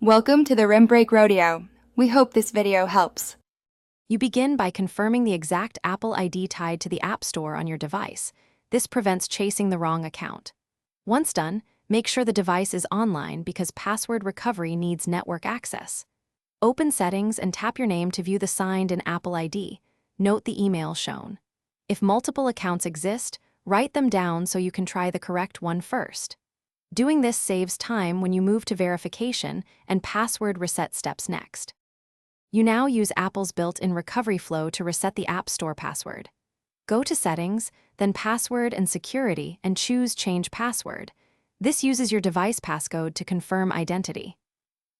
Welcome to the Rim Break Rodeo. We hope this video helps. You begin by confirming the exact Apple ID tied to the App Store on your device. This prevents chasing the wrong account. Once done, make sure the device is online because password recovery needs network access. Open Settings and tap your name to view the signed in Apple ID. Note the email shown. If multiple accounts exist, write them down so you can try the correct one first. Doing this saves time when you move to verification and password reset steps next. You now use Apple's built-in recovery flow to reset the App Store password. Go to Settings, then Password and Security, and choose Change Password. This uses your device passcode to confirm identity.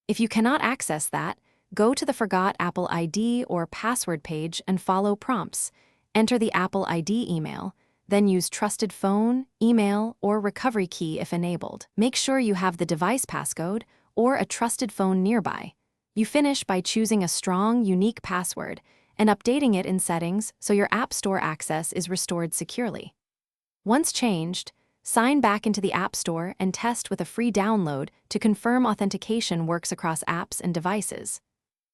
If you cannot access that, go to the Forgot Apple ID or Password page and follow prompts. Enter the Apple ID email, then use Trusted Phone, Email, or Recovery Key if enabled. Make sure you have the device passcode or a trusted phone nearby. You finish by choosing a strong, unique password and updating it in Settings so your App Store access is restored securely. Once changed, sign back into the App Store and test with a free download to confirm authentication works across apps and devices.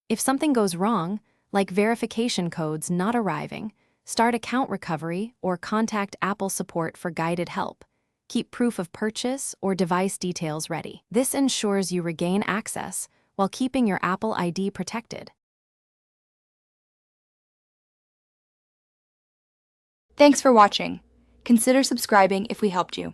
If something goes wrong, like verification codes not arriving, start account recovery or contact Apple support for guided help. Keep proof of purchase or device details ready. This ensures you regain access while keeping your Apple ID protected. Thanks for watching. Consider subscribing if we helped you.